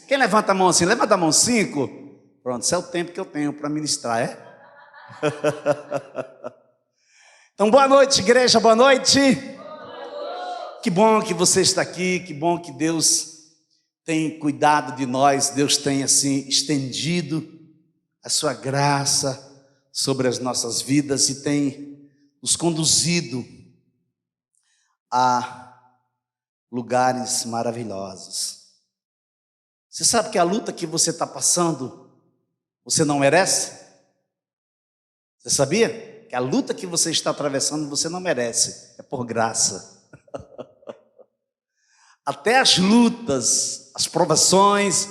Quem levanta a mão assim? Levanta a mão 5. Pronto, esse é o tempo que eu tenho para ministrar, é? Então, boa noite, igreja, boa noite. Que bom que você está aqui, que bom que Deus tem cuidado de nós, Deus tem assim estendido a sua graça sobre as nossas vidas e tem nos conduzido a lugares maravilhosos. Você sabe que a luta que você está passando, você não merece? Você sabia? Que a luta que você está atravessando, você não merece, é por graça. Até as lutas, as provações,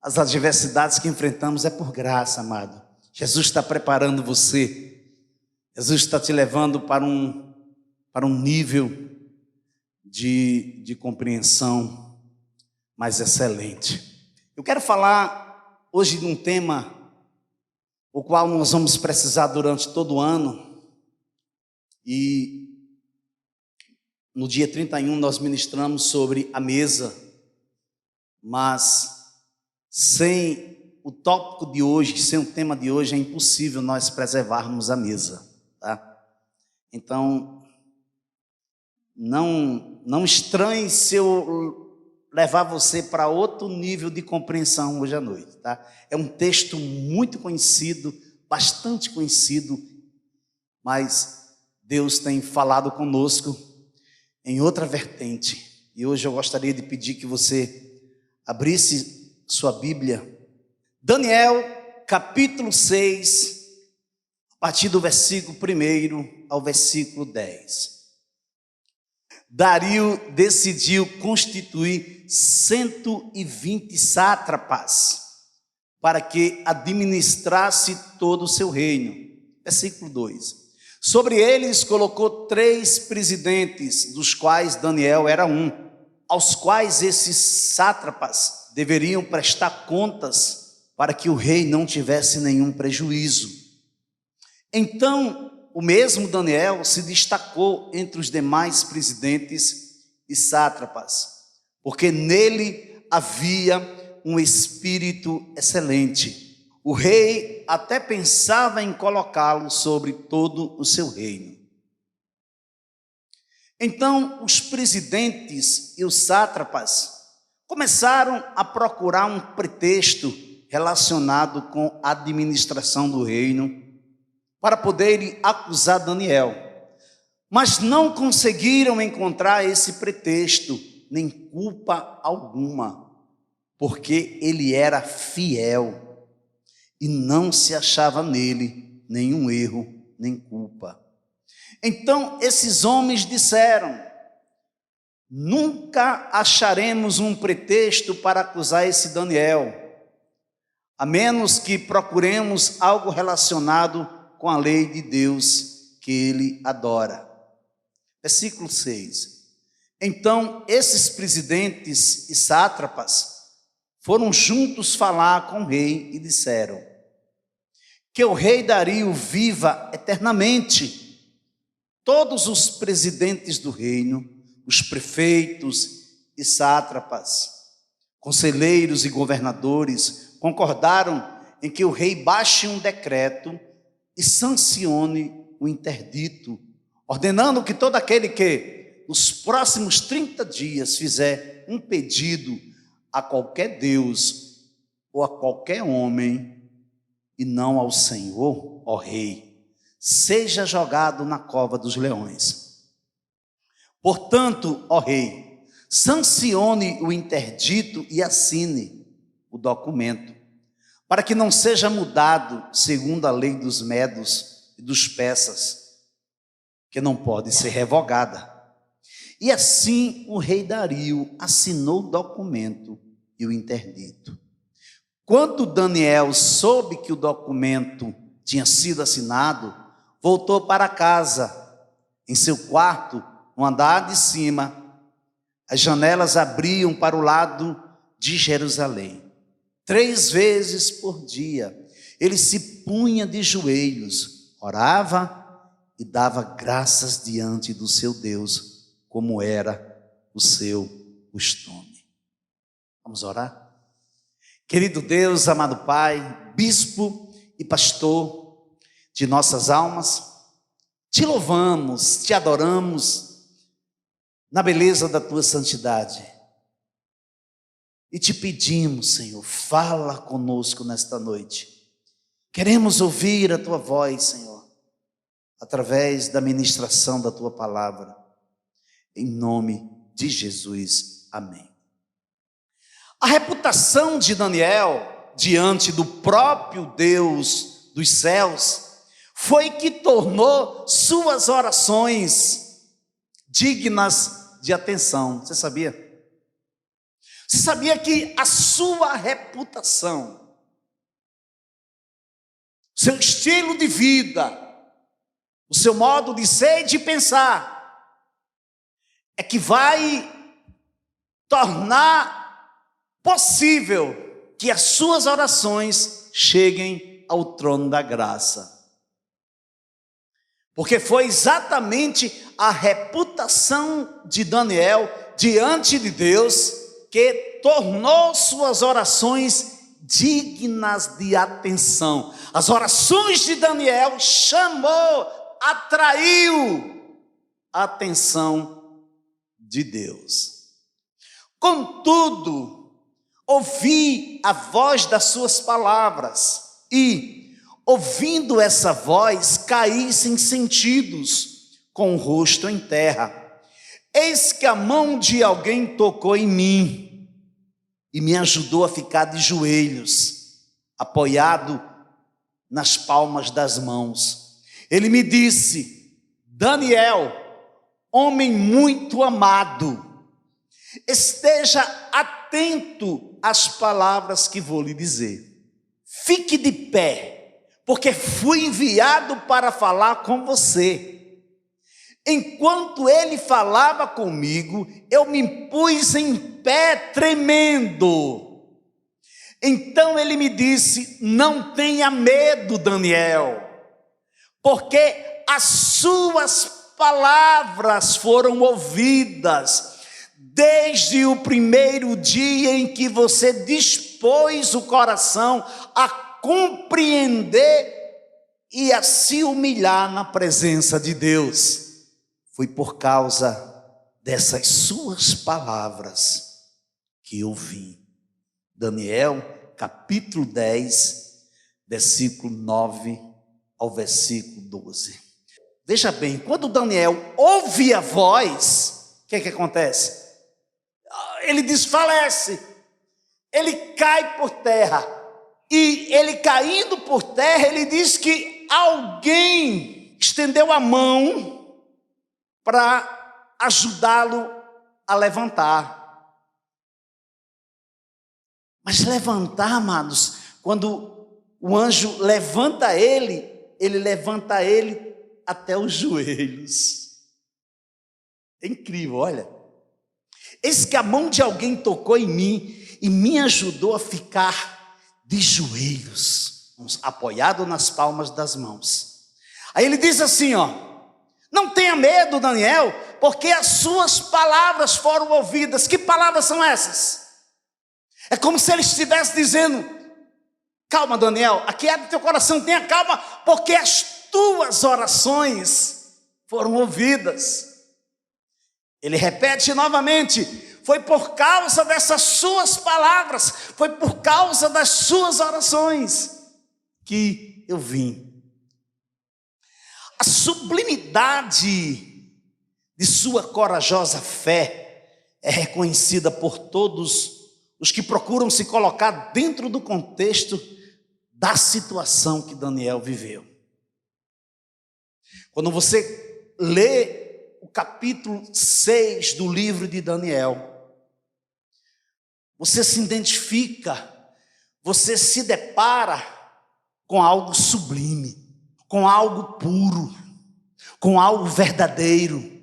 as adversidades que enfrentamos é por graça, amado. Jesus está preparando você. Jesus está te levando para um nível de compreensão mais excelente. Eu quero falar hoje de um tema o qual nós vamos precisar durante todo o ano, e no dia 31 nós ministramos sobre a mesa, mas sem o tópico de hoje, sem o tema de hoje, é impossível nós preservarmos a mesa, tá? Então, não estranhe se eu levar você para outro nível de compreensão hoje à noite, tá? É um texto muito conhecido, bastante conhecido, mas Deus tem falado conosco em outra vertente. E hoje eu gostaria de pedir que você abrisse sua Bíblia. Daniel, capítulo 6, a partir do versículo 1 ao versículo 10. Dario decidiu constituir 120 sátrapas para que administrasse todo o seu reino. Versículo 2. Sobre eles colocou 3 presidentes, dos quais Daniel era um, aos quais esses sátrapas deveriam prestar contas para que o rei não tivesse nenhum prejuízo. Então, o mesmo Daniel se destacou entre os demais presidentes e sátrapas, porque nele havia um espírito excelente. O rei até pensava em colocá-lo sobre todo o seu reino. Então, os presidentes e os sátrapas começaram a procurar um pretexto relacionado com a administração do reino para poderem acusar Daniel, mas não conseguiram encontrar esse pretexto, nem culpa alguma, porque ele era fiel e não se achava nele nenhum erro, nem culpa. Então esses homens disseram: nunca acharemos um pretexto para acusar esse Daniel, a menos que procuremos algo relacionado com a lei de Deus que ele adora. Versículo 6. Então esses presidentes e sátrapas foram juntos falar com o rei e disseram: que o rei Dario viva eternamente. Todos os presidentes do reino, os prefeitos e sátrapas, conselheiros e governadores concordaram em que o rei baixe um decreto e sancione o interdito, ordenando que todo aquele que nos próximos 30 dias fizer um pedido a qualquer Deus ou a qualquer homem, e não ao Senhor, ó rei, seja jogado na cova dos leões. Portanto, ó rei, sancione o interdito e assine o documento, para que não seja mudado segundo a lei dos medos e dos persas, que não pode ser revogada. E assim o rei Dario assinou o documento e o interdito. Quando Daniel soube que o documento tinha sido assinado, voltou para casa. Em seu quarto, no andar de cima, as janelas abriam para o lado de Jerusalém. 3 vezes por dia, ele se punha de joelhos, orava e dava graças diante do seu Deus, como era o seu costume. Vamos orar? Querido Deus, amado Pai, bispo e pastor de nossas almas, te louvamos, te adoramos na beleza da tua santidade e te pedimos, Senhor, fala conosco nesta noite. Queremos ouvir a tua voz, Senhor, através da ministração da tua palavra, em nome de Jesus, amém. A reputação de Daniel diante do próprio Deus dos céus foi que tornou suas orações dignas de atenção. Você sabia? Você sabia que a sua reputação, seu estilo de vida, o seu modo de ser e de pensar, é que vai tornar possível que as suas orações cheguem ao trono da graça. Porque foi exatamente a reputação de Daniel diante de Deus que tornou suas orações dignas de atenção. As orações de Daniel atraiu a atenção de Deus. Contudo, ouvi a voz das suas palavras e, ouvindo essa voz, caí sem sentidos, com o rosto em terra. Eis que a mão de alguém tocou em mim e me ajudou a ficar de joelhos, apoiado nas palmas das mãos. Ele me disse: Daniel, homem muito amado, esteja atento às palavras que vou lhe dizer. Fique de pé, porque fui enviado para falar com você. Enquanto ele falava comigo, eu me pus em pé tremendo. Então ele me disse: não tenha medo, Daniel, porque as suas palavras foram ouvidas desde o primeiro dia em que você dispôs o coração a compreender e a se humilhar na presença de Deus. Foi por causa dessas suas palavras que eu vim. Daniel, capítulo 10, versículo 9 ao versículo 12. Veja bem, quando Daniel ouve a voz, o que acontece? Ele desfalece, ele cai por terra, e ele caindo por terra, ele diz que alguém estendeu a mão para ajudá-lo a levantar. Mas levantar, amados, quando o anjo levanta ele levanta ele até os joelhos. É incrível, olha. Eis que a mão de alguém tocou em mim e me ajudou a ficar de joelhos, apoiado nas palmas das mãos. Aí ele diz assim, não tenha medo, Daniel, porque as suas palavras foram ouvidas. Que palavras são essas? É como se ele estivesse dizendo: calma, Daniel, aquieta teu coração, tenha calma, porque as tuas orações foram ouvidas. Ele repete novamente: foi por causa dessas suas palavras, foi por causa das suas orações que eu vim. A sublimidade de sua corajosa fé é reconhecida por todos os que procuram se colocar dentro do contexto da situação que Daniel viveu. Quando você lê o capítulo 6 do livro de Daniel, você se identifica, você se depara com algo sublime, com algo puro, com algo verdadeiro,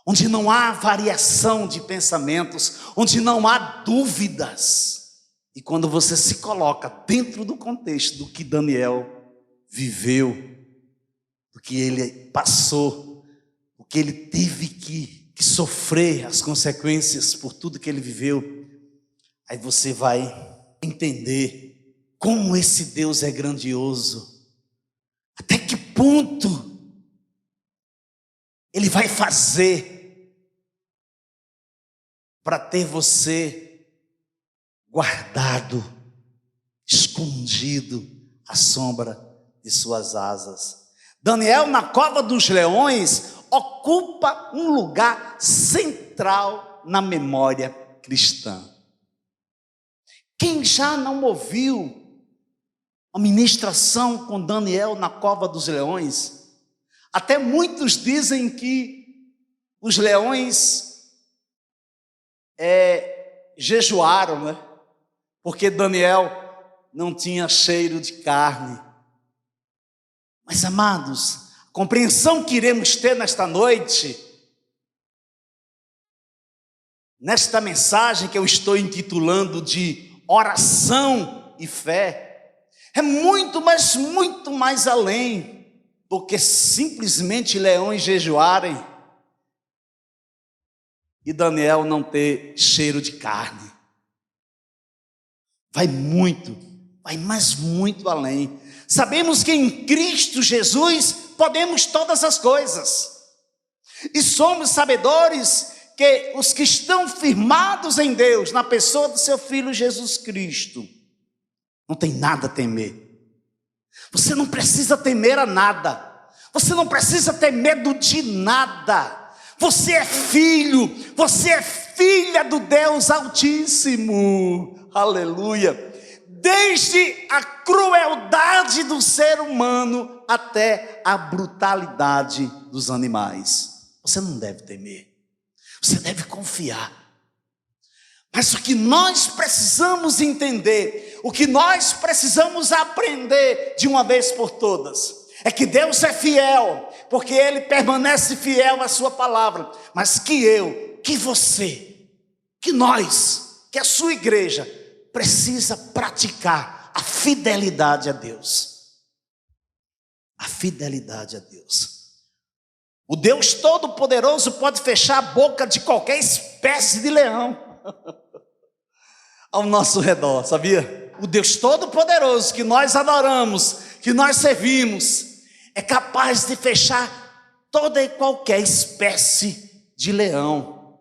onde não há variação de pensamentos, onde não há dúvidas. E quando você se coloca dentro do contexto do que Daniel viveu, do que ele passou, o que ele teve que sofrer as consequências por tudo que ele viveu, aí você vai entender como esse Deus é grandioso. Até que ponto Ele vai fazer para ter você guardado, escondido à sombra de suas asas. Daniel, na cova dos leões, ocupa um lugar central na memória cristã. Quem já não ouviu a ministração com Daniel na cova dos leões? Até muitos dizem que os leões jejuaram, né? Porque Daniel não tinha cheiro de carne. Mas, amados, a compreensão que iremos ter nesta noite, nesta mensagem que eu estou intitulando de oração e fé, é muito, mas muito mais além do que simplesmente leões jejuarem e Daniel não ter cheiro de carne. Vai mais muito além. Sabemos que em Cristo Jesus podemos todas as coisas. E somos sabedores que os que estão firmados em Deus, na pessoa do seu Filho Jesus Cristo, não tem nada a temer. Você não precisa temer a nada. Você não precisa ter medo de nada. Você é filho, você é filha do Deus Altíssimo. Aleluia. Desde a crueldade do ser humano até a brutalidade dos animais. Você não deve temer. Você deve confiar. Mas o que nós precisamos entender, o que nós precisamos aprender de uma vez por todas, é que Deus é fiel, porque Ele permanece fiel à sua palavra. Mas que eu, que você, que nós, que a sua igreja precisa praticar a fidelidade a Deus. A fidelidade a Deus. O Deus Todo-Poderoso pode fechar a boca de qualquer espécie de leão ao nosso redor, sabia? O Deus Todo-Poderoso que nós adoramos, que nós servimos, é capaz de fechar toda e qualquer espécie de leão.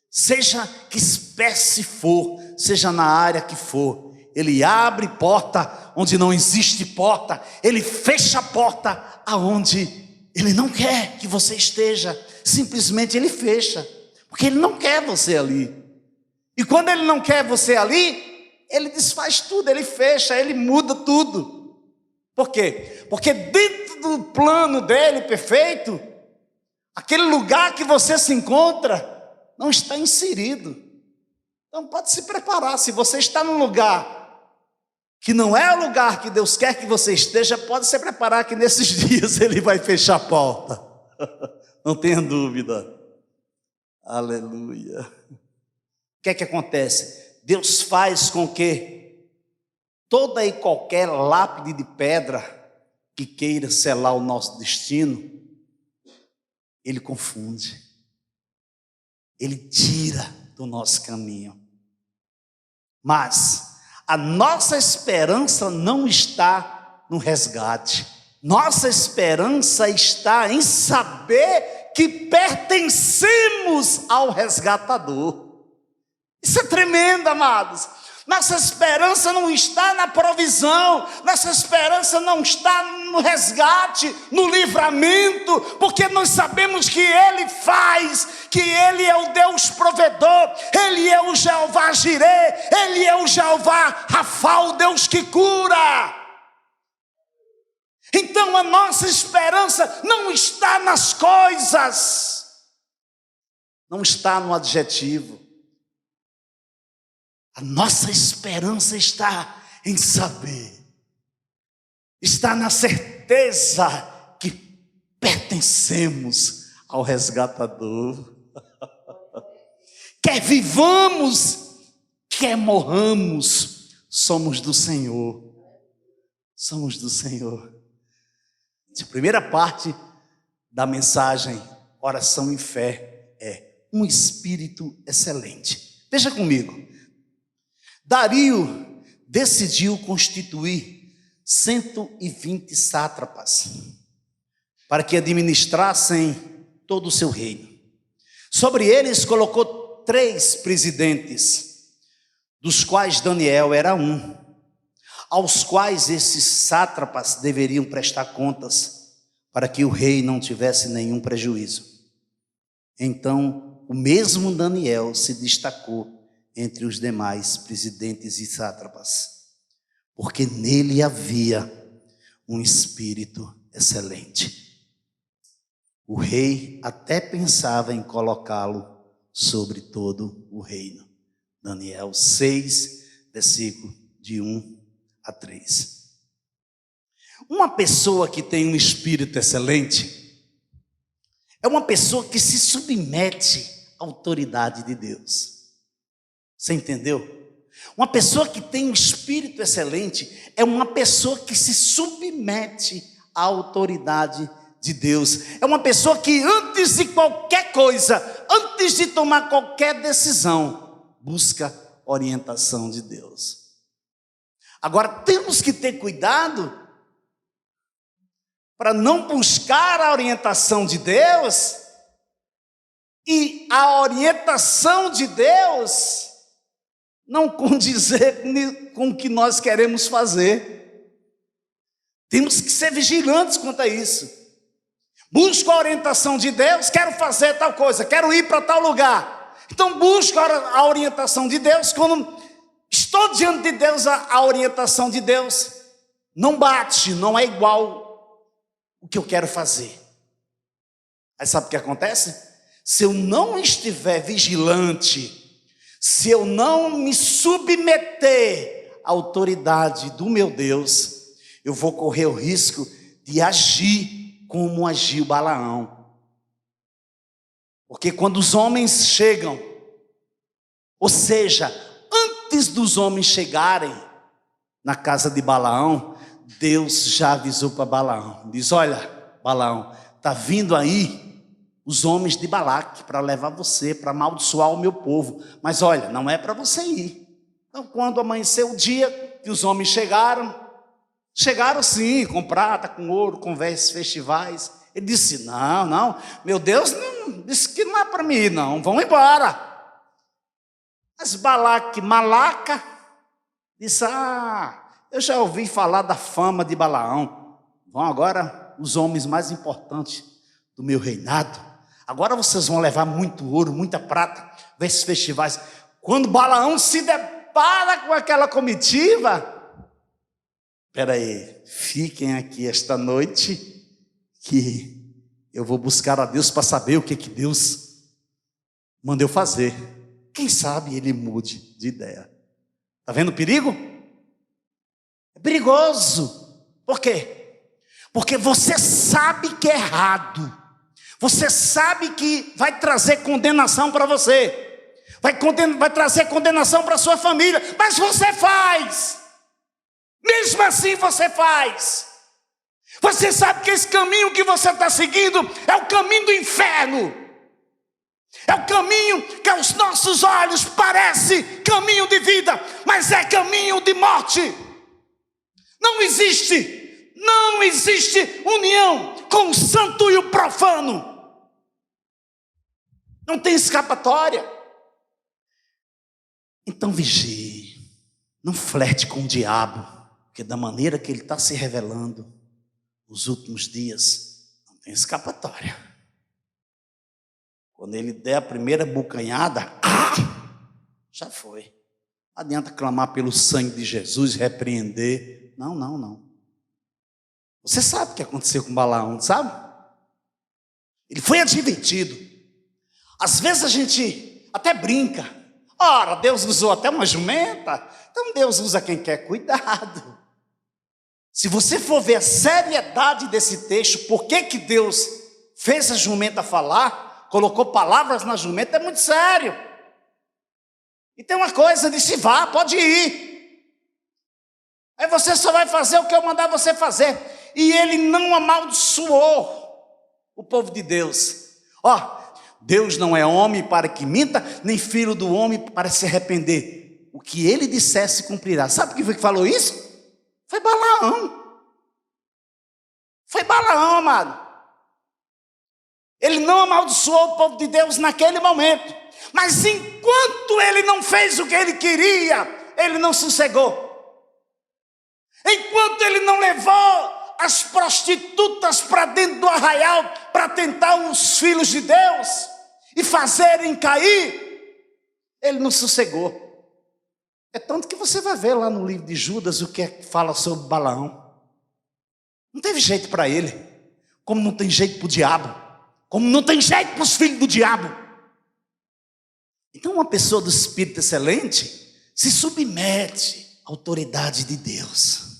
Seja que espécie for, seja na área que for, Ele abre porta onde não existe porta, Ele fecha a porta aonde Ele não quer que você esteja, simplesmente Ele fecha, porque Ele não quer você ali. E quando Ele não quer você ali, Ele desfaz tudo, Ele fecha, Ele muda tudo. Por quê? Porque dentro do plano dEle perfeito, aquele lugar que você se encontra não está inserido. Então pode se preparar. Se você está num lugar que não é o lugar que Deus quer que você esteja, pode se preparar que nesses dias Ele vai fechar a porta. Não tenha dúvida. Aleluia. O que é que acontece? Deus faz com que toda e qualquer lápide de pedra que queira selar o nosso destino, Ele confunde. Ele tira do nosso caminho. Mas a nossa esperança não está no resgate. Nossa esperança está em saber que pertencemos ao resgatador. Isso é tremendo, amados. Nossa esperança não está na provisão, nossa esperança não está no resgate, no livramento, porque nós sabemos que Ele faz, que Ele é o Deus provedor, Ele é o Jeová Jireh, Ele é o Jeová Rafa, o Deus que cura. Então a nossa esperança não está nas coisas, não está no adjetivo. A nossa esperança está em saber, está na certeza que pertencemos ao resgatador. Quer vivamos, quer morramos, somos do Senhor. Somos do Senhor. A primeira parte da mensagem, oração e fé, é um espírito excelente. Veja comigo. Dario decidiu constituir 120 sátrapas para que administrassem todo o seu reino. Sobre eles colocou 3 presidentes, dos quais Daniel era um, aos quais esses sátrapas deveriam prestar contas, para que o rei não tivesse nenhum prejuízo. Então, o mesmo Daniel se destacou entre os demais presidentes e sátrapas, porque nele havia um espírito excelente. O rei até pensava em colocá-lo sobre todo o reino. Daniel 6, versículo de 1 a 3. Uma pessoa que tem um espírito excelente é uma pessoa que se submete à autoridade de Deus. Você entendeu? Uma pessoa que tem um espírito excelente é uma pessoa que se submete à autoridade de Deus. É uma pessoa que antes de qualquer coisa, antes de tomar qualquer decisão, busca orientação de Deus. Agora temos que ter cuidado para não buscar a orientação de Deus e a orientação de Deus não condizer com o que nós queremos fazer. Temos que ser vigilantes quanto a isso. Busco a orientação de Deus, quero fazer tal coisa, quero ir para tal lugar. Então busco a orientação de Deus. Quando estou diante de Deus, a orientação de Deus não bate, não é igual o que eu quero fazer. Aí sabe o que acontece? Se eu não estiver vigilante, se eu não me submeter à autoridade do meu Deus, eu vou correr o risco de agir como agiu Balaão. Porque quando os homens chegam, ou seja, antes dos homens chegarem na casa de Balaão, Deus já avisou para Balaão. Diz: olha, Balaão, está vindo aí os homens de Balaque para levar você, para amaldiçoar o meu povo. Mas olha, não é para você ir. Então, quando amanheceu o dia que os homens chegaram sim, com prata, com ouro, com vestes festivais. Ele disse: não, meu Deus não, disse que não é para mim ir, não, vão embora. Mas Balaque, malaca, disse: eu já ouvi falar da fama de Balaão. Vão agora os homens mais importantes do meu reinado. Agora vocês vão levar muito ouro, muita prata, vestes festivais. Quando Balaão se depara com aquela comitiva, espera aí, fiquem aqui esta noite, que eu vou buscar a Deus para saber o que Deus mandou fazer. Quem sabe ele mude de ideia. Está vendo o perigo? É perigoso. Por quê? Porque você sabe que é errado. Você sabe que vai trazer condenação para você. Vai trazer condenação para a sua família. Mas você faz. Mesmo assim você faz. Você sabe que esse caminho que você está seguindo é o caminho do inferno. É o caminho que aos nossos olhos parece caminho de vida, mas é caminho de morte. Não existe união com o santo e o profano. Não tem escapatória. Então vigie, não flerte com o diabo, porque da maneira que ele está se revelando nos últimos dias, não tem escapatória. Quando ele der a primeira bucanhada, já foi. Não adianta clamar pelo sangue de Jesus, repreender. Não. Você sabe o que aconteceu com Balaão, sabe? Ele foi advertido. Às vezes a gente até brinca. Ora, Deus usou até uma jumenta, então Deus usa quem quer. Cuidado. Se você for ver a seriedade desse texto, por que Deus fez a jumenta falar, colocou palavras na jumenta, é muito sério. E tem uma coisa, disse: vá, pode ir. Aí você só vai fazer o que eu mandar você fazer. E ele não amaldiçoou o povo de Deus. Deus não é homem para que minta, nem filho do homem para se arrepender. o que ele dissesse cumprirá. Sabe quem foi que falou isso? Foi Balaão. Foi Balaão, amado. Ele não amaldiçoou o povo de Deus naquele momento. Mas enquanto ele não fez o que ele queria, ele não sossegou. Enquanto ele não levou as prostitutas para dentro do arraial para tentar os filhos de Deus e fazerem cair, ele não sossegou. É tanto que você vai ver lá no livro de Judas o que é que fala sobre Balaão. Não teve jeito para ele, como não tem jeito para o diabo, como não tem jeito para os filhos do diabo. Então uma pessoa do espírito excelente se submete à autoridade de Deus.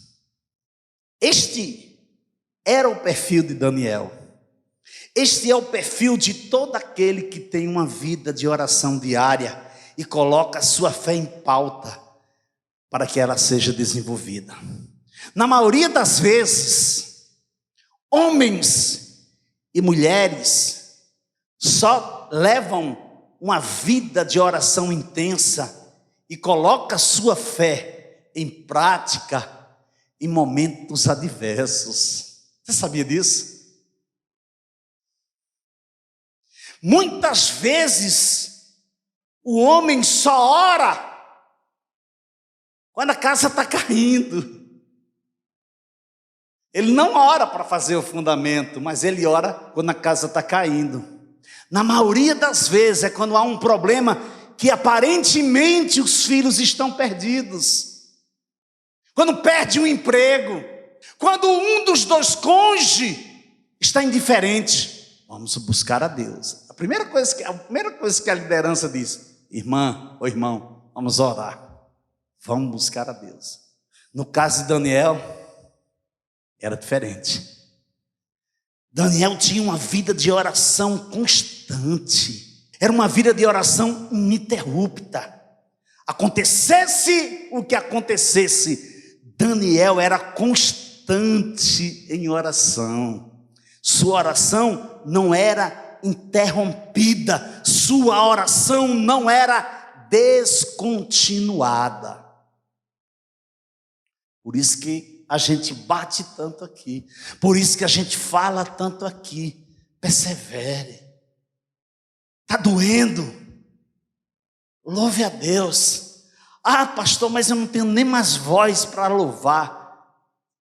Este era o perfil de Daniel. Este é o perfil de todo aquele que tem uma vida de oração diária e coloca a sua fé em pauta para que ela seja desenvolvida. Na maioria das vezes, homens e mulheres só levam uma vida de oração intensa e colocam a sua fé em prática em momentos adversos. Você sabia disso? Muitas vezes o homem só ora quando a casa está caindo. Ele não ora para fazer o fundamento, mas ele ora quando a casa está caindo. Na maioria das vezes é quando há um problema que aparentemente os filhos estão perdidos. Quando perde um emprego, quando um dos dois cônjuges está indiferente, vamos buscar a Deus. A primeira coisa que a liderança diz: irmã ou irmão, vamos orar, vamos buscar a Deus. No caso de Daniel, era diferente. Daniel tinha uma vida de oração constante, era uma vida de oração ininterrupta. Acontecesse o que acontecesse, Daniel era constante em oração. Sua oração não era interrompida, sua oração não era descontinuada. Por isso que a gente bate tanto aqui, por isso que a gente fala tanto aqui. Persevere. Está doendo, louve a Deus. Ah, pastor, mas eu não tenho nem mais voz para louvar.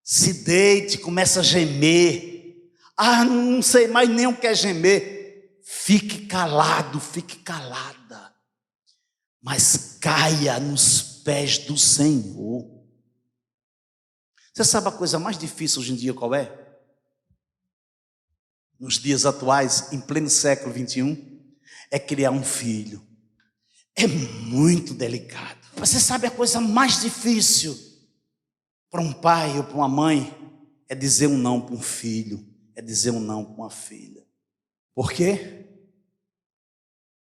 Se deite, começa a gemer. Ah, não sei mais nem o que é gemer. Fique calado, fique calada, mas caia nos pés do Senhor. Você sabe a coisa mais difícil hoje em dia qual é? Nos dias atuais, em pleno século 21, é criar um filho. É muito delicado. Você sabe a coisa mais difícil para um pai ou para uma mãe é dizer um não para um filho, é dizer um não para uma filha. Por quê?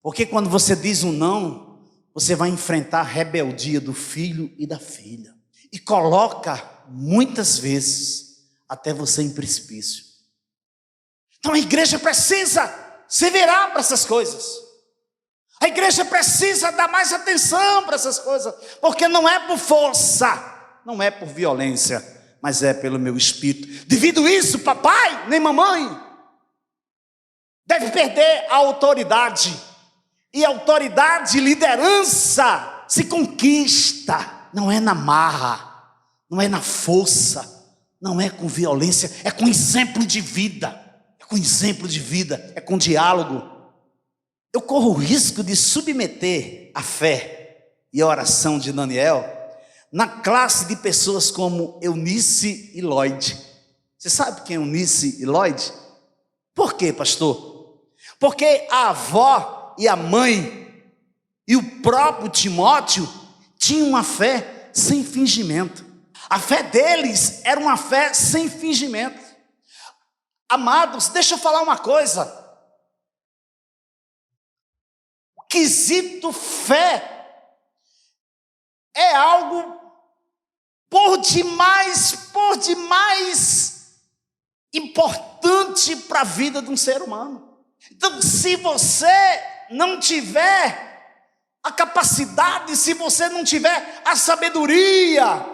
Porque quando você diz um não, você vai enfrentar a rebeldia do filho e da filha e coloca muitas vezes até você em precipício. Então a igreja precisa se virar para essas coisas. A igreja precisa dar mais atenção para essas coisas, porque não é por força, não é por violência, mas é pelo meu espírito. Devido isso, papai, nem mamãe, deve perder a autoridade. E autoridade, liderança, se conquista, não é na marra, não é na força, não é com violência, é com exemplo de vida, é com diálogo. Eu corro o risco de submeter a fé e a oração de Daniel na classe de pessoas como Eunice e Lloyd. Você sabe quem é Eunice e Lloyd? Por quê, pastor? Porque a avó e a mãe e o próprio Timóteo tinham uma fé sem fingimento. A fé deles era uma fé sem fingimento. Amados, deixa eu falar uma coisa. O quesito fé é algo por demais importante para a vida de um ser humano. Então, se você não tiver a capacidade, se você não tiver a sabedoria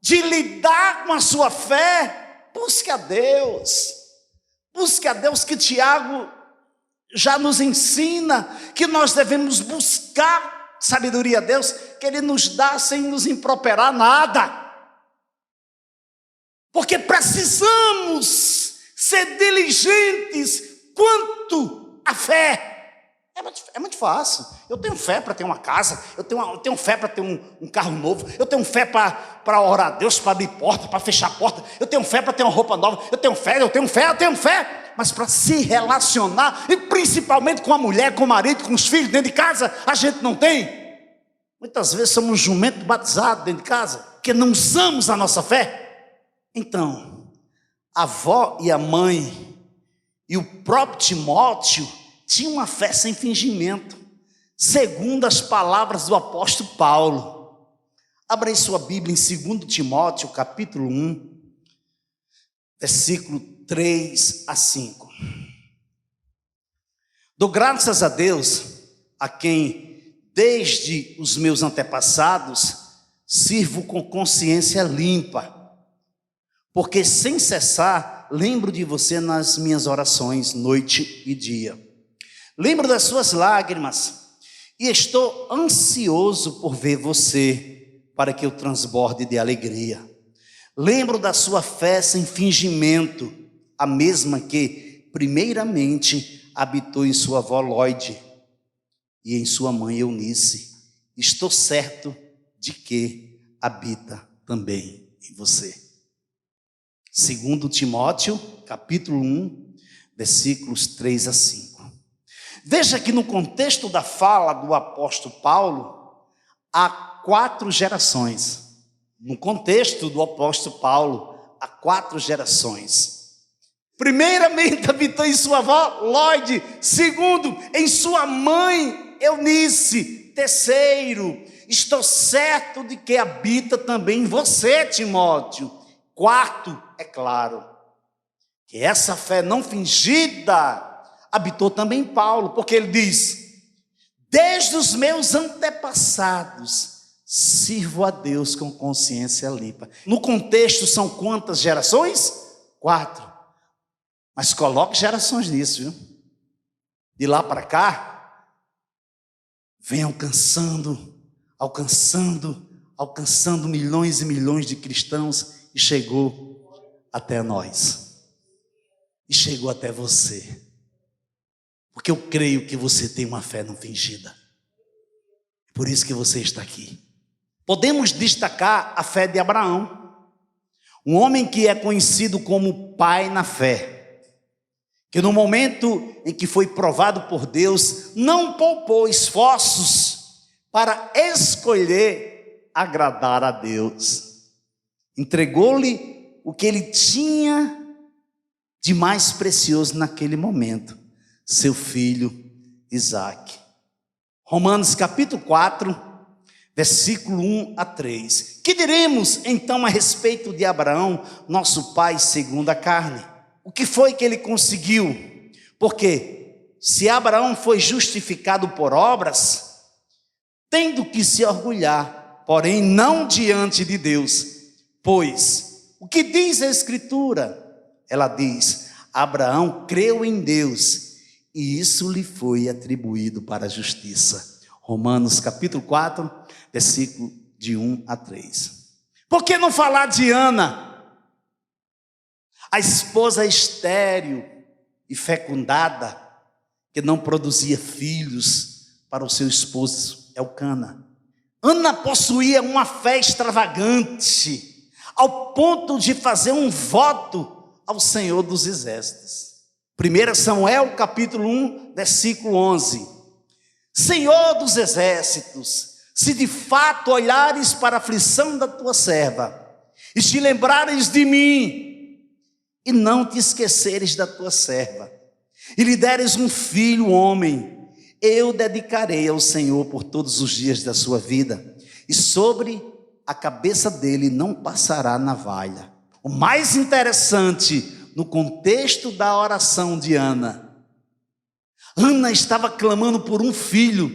de lidar com a sua fé, busque a Deus. Busque a Deus, que Tiago já nos ensina que nós devemos buscar sabedoria a Deus, que Ele nos dá sem nos improperar nada. Porque precisamos ser diligentes quanto à fé. É muito fácil. Eu tenho fé para ter uma casa, eu tenho fé para ter um carro novo, eu tenho fé para orar a Deus, para abrir porta, para fechar a porta, eu tenho fé para ter uma roupa nova, eu tenho fé, mas para se relacionar, e principalmente com a mulher, com o marido, com os filhos dentro de casa, a gente não tem. Muitas vezes somos um jumento batizado dentro de casa, porque não usamos a nossa fé. Então, a avó e a mãe e o próprio Timóteo tinham uma fé sem fingimento, segundo as palavras do apóstolo Paulo. Abra aí sua Bíblia em 2 Timóteo, capítulo 1, versículo 3 a 5. Dou graças a Deus, a quem, desde os meus antepassados, sirvo com consciência limpa, porque sem cessar lembro de você nas minhas orações, noite e dia. Lembro das suas lágrimas e estou ansioso por ver você, para que eu transborde de alegria. Lembro da sua fé sem fingimento, a mesma que primeiramente habitou em sua avó Lóide e em sua mãe Eunice. Estou certo de que habita também em você. 2 Timóteo, capítulo 1, versículos 3 a 5. Veja que no contexto da fala do apóstolo Paulo, há 4 gerações. No contexto do apóstolo Paulo, há 4 gerações. Primeiramente, habitou em sua avó Lóide. Segundo, em sua mãe Eunice. Terceiro, estou certo de que habita também em você, Timóteo. Quarto, é claro, que essa fé não fingida habitou também em Paulo, porque ele diz: desde os meus antepassados sirvo a Deus com consciência limpa. No contexto são quantas gerações? 4. Mas coloque gerações nisso, viu? De lá para cá, vem alcançando milhões e milhões de cristãos, e chegou até nós, e chegou até você, porque eu creio que você tem uma fé não fingida, por isso que você está aqui. Podemos destacar a fé de Abraão, um homem que é conhecido como pai na fé, que no momento em que foi provado por Deus, não poupou esforços para escolher agradar a Deus. Entregou-lhe o que ele tinha de mais precioso naquele momento, seu filho Isaque. Romanos capítulo 4, versículo 1 a 3. Que diremos então a respeito de Abraão, nosso pai segundo a carne? O que foi que ele conseguiu? Porque se Abraão foi justificado por obras, tendo que se orgulhar, porém não diante de Deus. Pois, o que diz a Escritura? Ela diz: Abraão creu em Deus, e isso lhe foi atribuído para a justiça. Romanos capítulo 4, versículo de 1 a 3. Por que não falar de Ana, a esposa estéril e fecundada, que não produzia filhos para o seu esposo Elcana? Ana possuía uma fé extravagante, ao ponto de fazer um voto ao Senhor dos Exércitos. 1 Samuel capítulo 1, versículo 11. Senhor dos Exércitos, se de fato olhares para a aflição da tua serva, e te lembrares de mim, e não te esqueceres da tua serva, e lhe deres um filho homem, eu dedicarei ao Senhor por todos os dias da sua vida, e sobre a cabeça dele não passará navalha. O mais interessante, no contexto da oração de Ana, Ana estava clamando por um filho.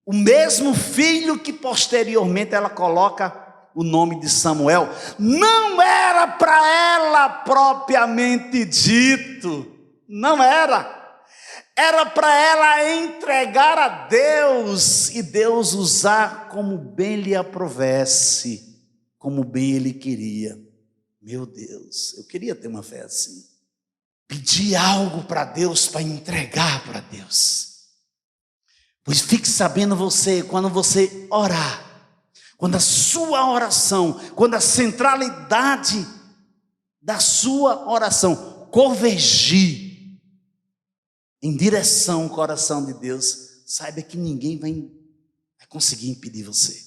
O mesmo filho que posteriormente ela coloca o nome de Samuel, não era para ela propriamente dito, não era. Era para ela entregar a Deus e Deus usar como bem lhe aprovesse, como bem Ele queria. Meu Deus, eu queria ter uma fé assim. Pedir algo para Deus, para entregar para Deus. Pois fique sabendo você, quando você orar, quando a sua oração, quando a centralidade da sua oração convergir em direção ao coração de Deus, saiba que ninguém vai conseguir impedir você.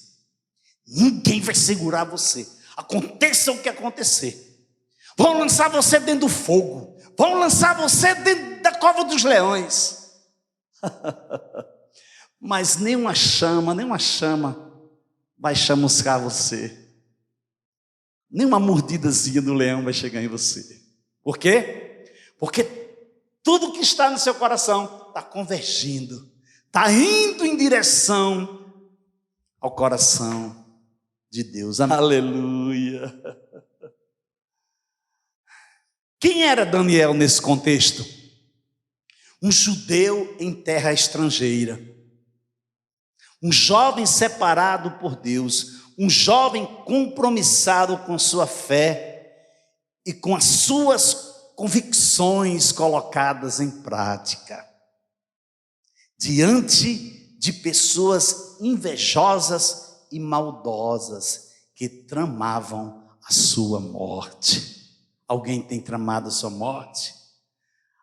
Ninguém vai segurar você. Aconteça o que acontecer. Vão lançar você dentro do fogo. Vão lançar você dentro da cova dos leões. Mas nenhuma chama vai chamuscar você. Nenhuma mordidazinha do leão vai chegar em você. Por quê? Porque tudo que está no seu coração está convergindo, está indo em direção ao coração de Deus. Aleluia! Quem era Daniel nesse contexto? Um judeu em terra estrangeira, um jovem separado por Deus, um jovem compromissado com sua fé e com as suas convicções colocadas em prática, diante de pessoas invejosas e maldosas que tramavam a sua morte. Alguém tem tramado a sua morte?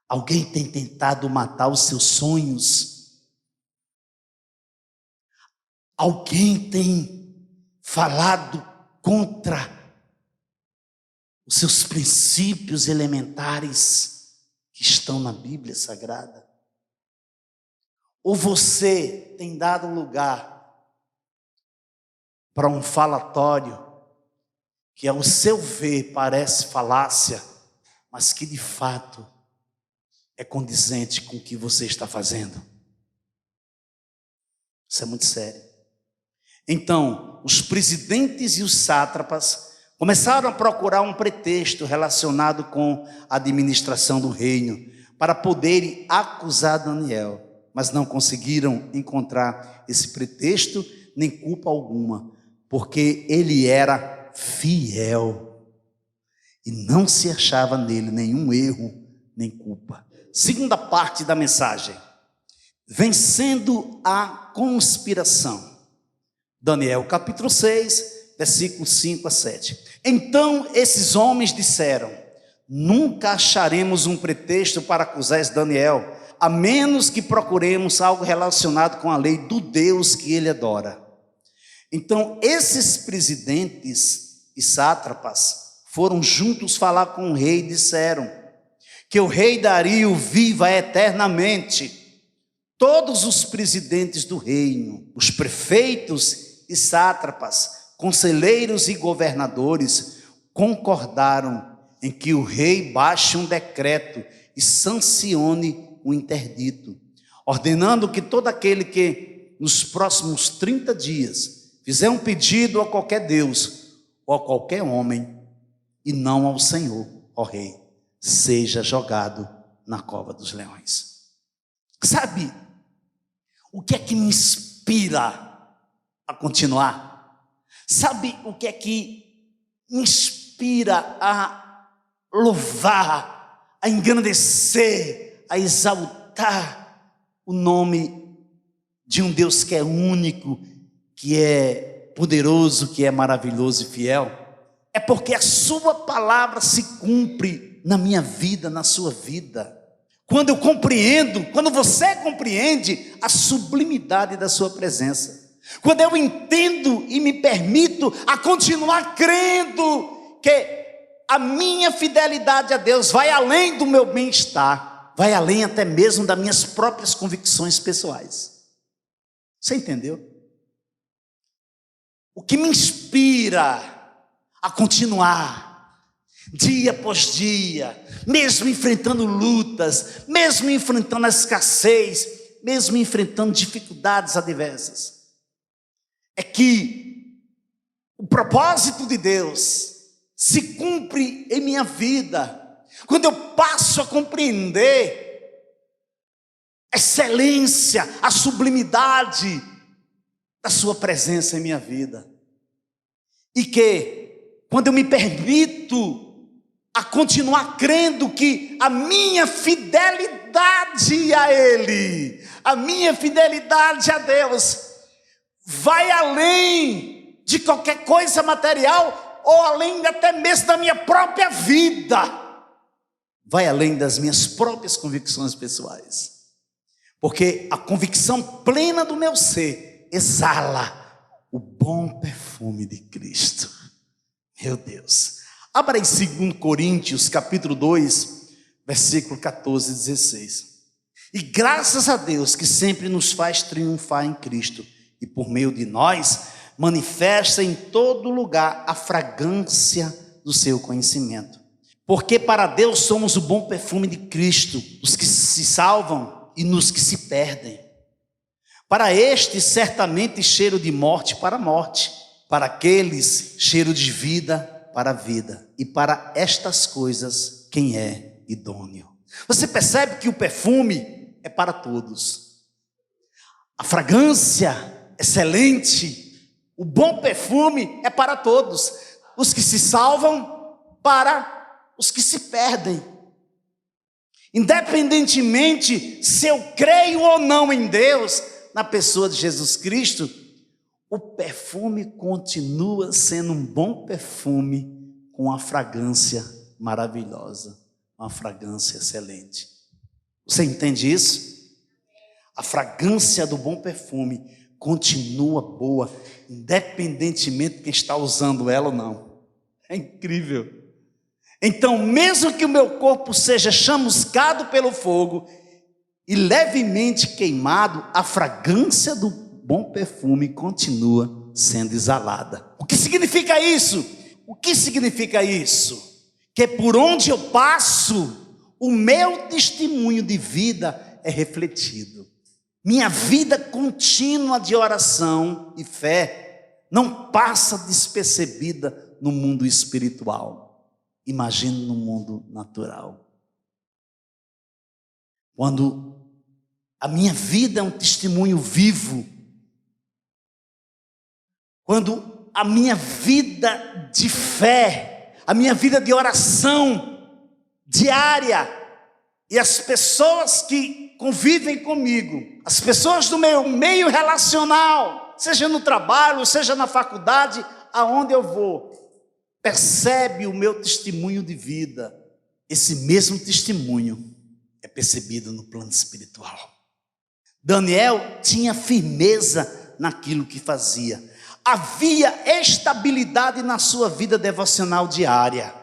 Alguém tem tentado matar os seus sonhos? Alguém tem falado contra os seus princípios elementares que estão na Bíblia Sagrada? Ou você tem dado lugar para um falatório que ao seu ver parece falácia, mas que de fato é condizente com o que você está fazendo? Isso é muito sério. Então, os presidentes e os sátrapas começaram a procurar um pretexto relacionado com a administração do reino para poderem acusar Daniel, mas não conseguiram encontrar esse pretexto nem culpa alguma, porque ele era fiel e não se achava nele nenhum erro nem culpa. Segunda parte da mensagem: vencendo a conspiração. Daniel capítulo 6, versículos 5 a 7. Então esses homens disseram: nunca acharemos um pretexto para acusar esse Daniel, a menos que procuremos algo relacionado com a lei do Deus que ele adora. Então esses presidentes e sátrapas foram juntos falar com o rei e disseram que o rei Dario viva eternamente. Todos os presidentes do reino, os prefeitos e sátrapas, conselheiros e governadores concordaram em que o rei baixe um decreto e sancione o interdito, ordenando que todo aquele que nos próximos 30 dias fizer um pedido a qualquer Deus ou a qualquer homem, e não ao Senhor, ó rei, seja jogado na cova dos leões. Sabe o que é que me inspira a continuar? Sabe o que é que me inspira a louvar, a engrandecer, a exaltar o nome de um Deus que é único, que é poderoso, que é maravilhoso e fiel? É porque a sua palavra se cumpre na minha vida, na sua vida. Quando eu compreendo, quando você compreende a sublimidade da sua presença, quando eu entendo e me permito a continuar crendo que a minha fidelidade a Deus vai além do meu bem-estar, vai além até mesmo das minhas próprias convicções pessoais. Você entendeu? O que me inspira a continuar, dia após dia, mesmo enfrentando lutas, mesmo enfrentando a escassez, mesmo enfrentando dificuldades adversas, é que o propósito de Deus se cumpre em minha vida, quando eu passo a compreender a excelência, a sublimidade da sua presença em minha vida. E que, quando eu me permito a continuar crendo que a minha fidelidade a Ele, a minha fidelidade a Deus, vai além de qualquer coisa material, ou além até mesmo da minha própria vida, vai além das minhas próprias convicções pessoais. Porque a convicção plena do meu ser exala o bom perfume de Cristo. Meu Deus. Abra em 2 Coríntios, capítulo 2, versículo 14 e 16. E graças a Deus que sempre nos faz triunfar em Cristo, e por meio de nós, manifesta em todo lugar a fragrância do seu conhecimento. Porque para Deus somos o bom perfume de Cristo, os que se salvam e nos que se perdem. Para estes, certamente cheiro de morte para a morte, para aqueles, cheiro de vida para a vida, e para estas coisas, quem é idôneo. Você percebe que o perfume é para todos. A fragrância excelente, o bom perfume é para todos. Os que se salvam, para os que se perdem. Independentemente se eu creio ou não em Deus, na pessoa de Jesus Cristo, o perfume continua sendo um bom perfume com uma fragrância maravilhosa, uma fragrância excelente. Você entende isso? A fragrância do bom perfume continua boa, independentemente de quem está usando ela ou não. É incrível. Então, mesmo que o meu corpo seja chamuscado pelo fogo e levemente queimado, a fragrância do bom perfume continua sendo exalada. O que significa isso? O que significa isso? Que por onde eu passo, o meu testemunho de vida é refletido. Minha vida contínua de oração e fé não passa despercebida no mundo espiritual. Imagine no mundo natural. Quando a minha vida é um testemunho vivo, quando a minha vida de fé, a minha vida de oração diária, e as pessoas que convivem comigo, as pessoas do meu meio relacional, seja no trabalho, seja na faculdade, aonde eu vou, percebe o meu testemunho de vida, esse mesmo testemunho é percebido no plano espiritual. Daniel tinha firmeza naquilo que fazia. Havia estabilidade na sua vida devocional diária.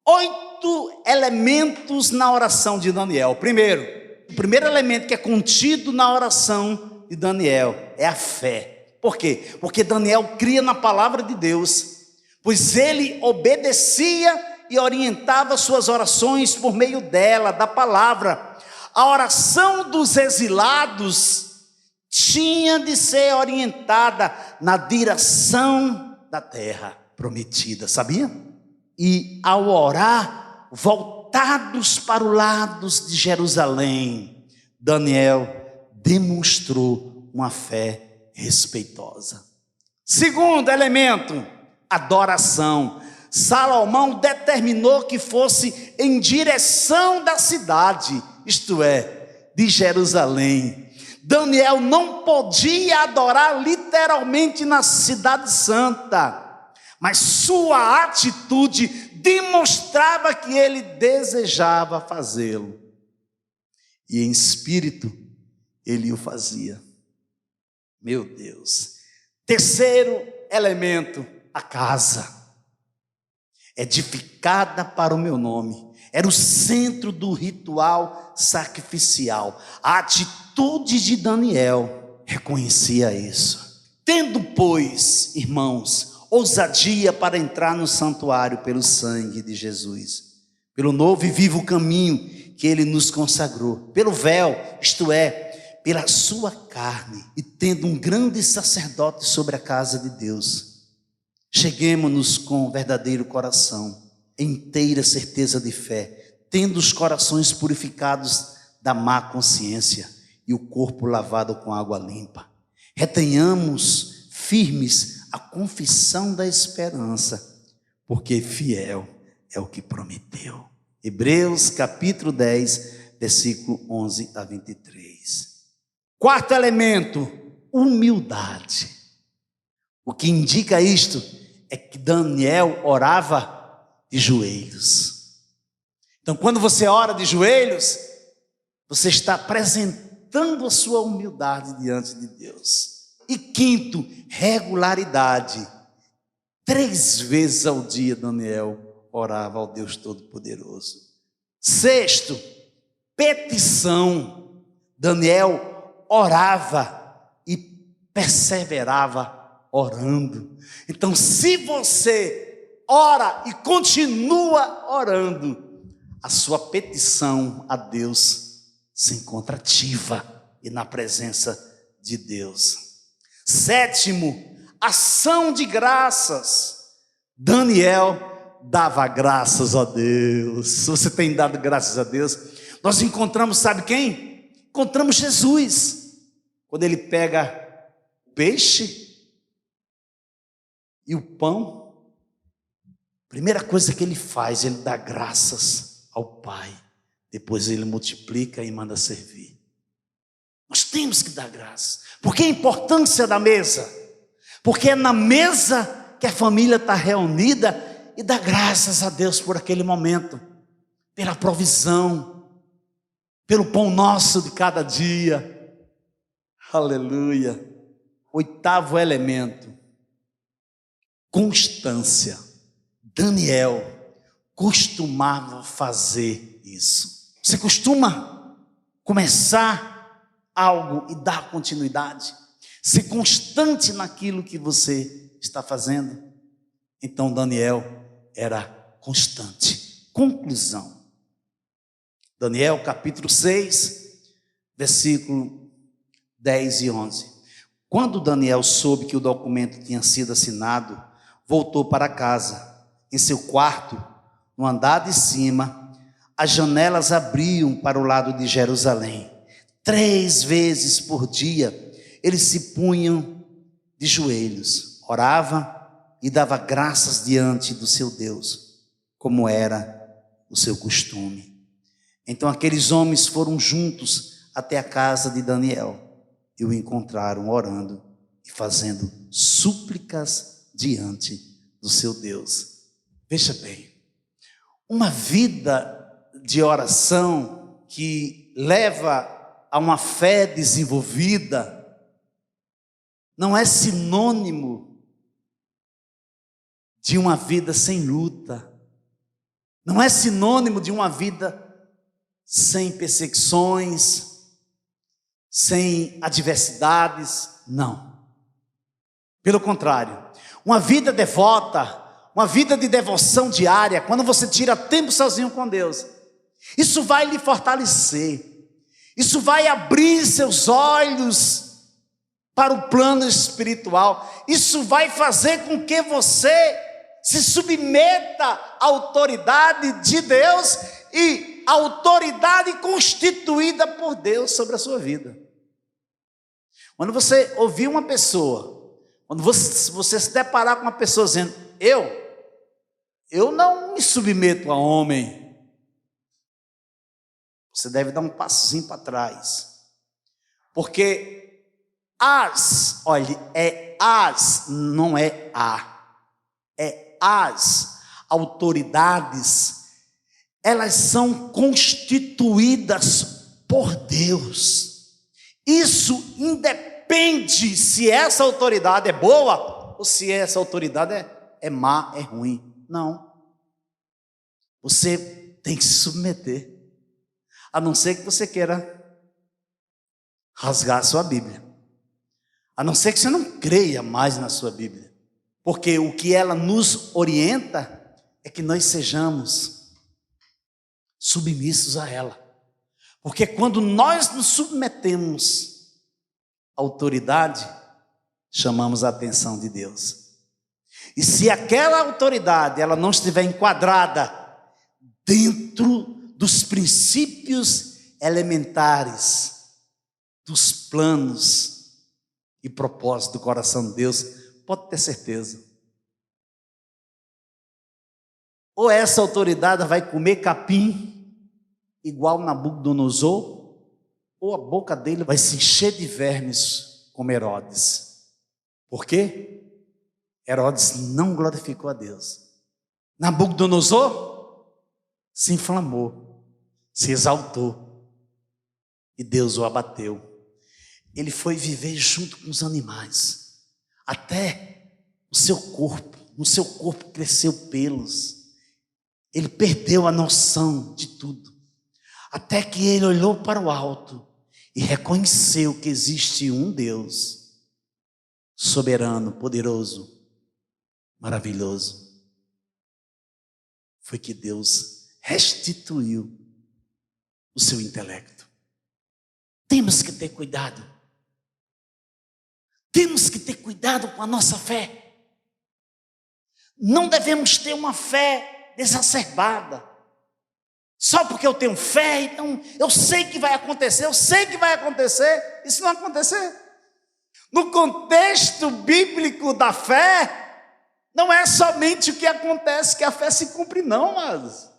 8 elementos na oração de Daniel. O primeiro elemento que é contido na oração de Daniel é a fé. Por quê? Porque Daniel cria na palavra de Deus, pois ele obedecia e orientava suas orações por meio dela, da palavra. A oração dos exilados tinha de ser orientada na direção da terra prometida, sabia? E ao orar, voltados para o lado de Jerusalém, Daniel demonstrou uma fé respeitosa. Segundo elemento, adoração. Salomão determinou que fosse em direção da cidade, isto é, de Jerusalém. Daniel não podia adorar literalmente na cidade santa, mas sua atitude demonstrava que ele desejava fazê-lo. E em espírito, ele o fazia. Meu Deus. Terceiro elemento, a casa. Edificada para o meu nome. Era o centro do ritual sacrificial. A atitude de Daniel reconhecia isso. Tendo, pois, irmãos, ousadia para entrar no santuário pelo sangue de Jesus, pelo novo e vivo caminho que ele nos consagrou, pelo véu, isto é, pela sua carne, e tendo um grande sacerdote sobre a casa de Deus, cheguemo-nos com verdadeiro coração, inteira certeza de fé, tendo os corações purificados da má consciência e o corpo lavado com água limpa. Retenhamos firmes a confissão da esperança, porque fiel é o que prometeu. Hebreus capítulo 10, versículo 11 a 23. Quarto elemento, humildade. O que indica isto é que Daniel orava de joelhos. Então, quando você ora de joelhos, você está apresentando a sua humildade diante de Deus. E quinto, regularidade. 3 vezes ao dia Daniel orava ao Deus Todo-Poderoso. Sexto, petição. Daniel orava e perseverava orando. Então, se você ora e continua orando, a sua petição a Deus se encontra ativa e na presença de Deus. Sétimo, ação de graças. Daniel dava graças a Deus. Se você tem dado graças a Deus, nós encontramos, sabe quem? Encontramos Jesus, quando ele pega o peixe e o pão, a primeira coisa que ele faz, ele dá graças ao Pai, depois ele multiplica e manda servir. Nós temos que dar graças. Por que a importância da mesa? Porque é na mesa que a família está reunida e dá graças a Deus por aquele momento, pela provisão, pelo pão nosso de cada dia. Aleluia. Oitavo elemento, constância. Daniel costumava fazer isso. Você costuma começar algo e dar continuidade? Ser constante naquilo que você está fazendo? Então Daniel era constante. Conclusão. Daniel capítulo 6, versículo 10 e 11. Quando Daniel soube que o documento tinha sido assinado, voltou para casa. Em seu quarto, no andar de cima, as janelas abriam para o lado de Jerusalém. 3 vezes por dia, eles se punham de joelhos, orava e dava graças diante do seu Deus, como era o seu costume. Então aqueles homens foram juntos até a casa de Daniel e o encontraram orando e fazendo súplicas diante do seu Deus. Veja bem, uma vida de oração que leva a uma fé desenvolvida não é sinônimo de uma vida sem luta, não é sinônimo de uma vida sem perseguições, sem adversidades, não. Pelo contrário, uma vida devota, uma vida de devoção diária, quando você tira tempo sozinho com Deus, isso vai lhe fortalecer, isso vai abrir seus olhos para o plano espiritual, isso vai fazer com que você se submeta à autoridade de Deus e a autoridade constituída por Deus sobre a sua vida. Quando você ouvir uma pessoa, quando você se deparar com uma pessoa dizendo, eu não me submeto a homem, você deve dar um passozinho para trás, porque olhe, não é as autoridades, elas são constituídas por Deus. Isso independe se essa autoridade é boa ou se essa autoridade é má, é ruim. Não. Você tem que se submeter, a não ser que você queira rasgar a sua Bíblia, a não ser que você não creia mais na sua Bíblia, porque o que ela nos orienta é que nós sejamos submissos a ela, porque quando nós nos submetemos autoridade, chamamos a atenção de Deus. E se aquela autoridade ela não estiver enquadrada dentro dos princípios elementares, dos planos e propósitos do coração de Deus, pode ter certeza. Ou essa autoridade vai comer capim, igual Nabucodonosor, ou a boca dele vai se encher de vermes como Herodes. Por quê? Herodes não glorificou a Deus. Nabucodonosor se inflamou, se exaltou, e Deus o abateu. Ele foi viver junto com os animais, até no seu corpo cresceu pelos. Ele perdeu a noção de tudo, até que ele olhou para o alto e reconheceu que existe um Deus soberano, poderoso, maravilhoso. Foi que Deus restituiu o seu intelecto. Temos que ter cuidado. Temos que ter cuidado com a nossa fé. Não devemos ter uma fé exacerbada. Só porque eu tenho fé, então eu sei que vai acontecer, Isso não vai acontecer. No contexto bíblico da fé, não é somente o que acontece que a fé se cumpre, não, mas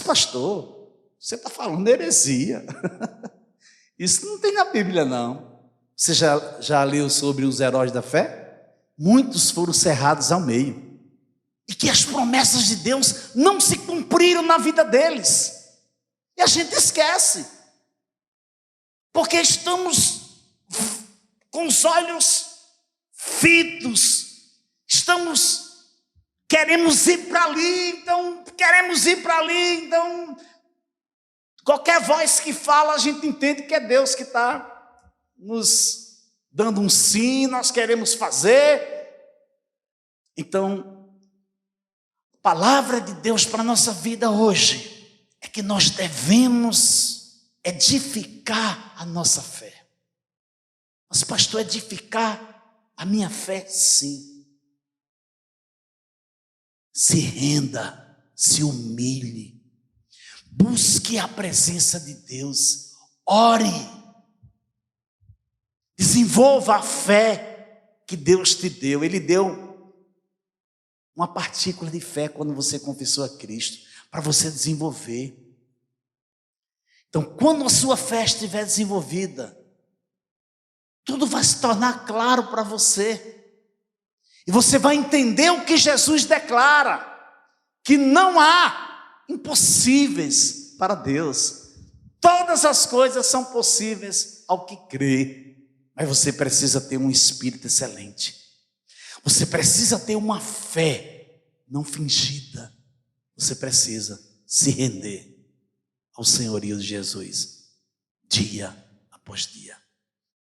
pastor, você está falando heresia. Isso não tem na Bíblia, não. Você já leu sobre os heróis da fé? Muitos foram cerrados ao meio. E que as promessas de Deus não se cumpriram na vida deles. E a gente esquece. Porque estamos com os olhos fitos. Queremos ir para ali, então qualquer voz que fala, a gente entende que é Deus que está nos dando um sim, nós queremos fazer. Então, a palavra de Deus para a nossa vida hoje é que nós devemos edificar a nossa fé. Mas, pastor, edificar a minha fé, sim. Se renda, se humilhe, busque a presença de Deus, ore, desenvolva a fé que Deus te deu. Ele deu uma partícula de fé quando você confessou a Cristo, para você desenvolver. Então, quando a sua fé estiver desenvolvida, tudo vai se tornar claro para você. E você vai entender o que Jesus declara, que não há impossíveis para Deus. Todas as coisas são possíveis ao que crê. Mas você precisa ter um espírito excelente. Você precisa ter uma fé não fingida. Você precisa se render ao senhorio de Jesus, dia após dia,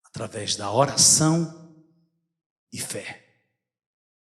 através da oração e fé.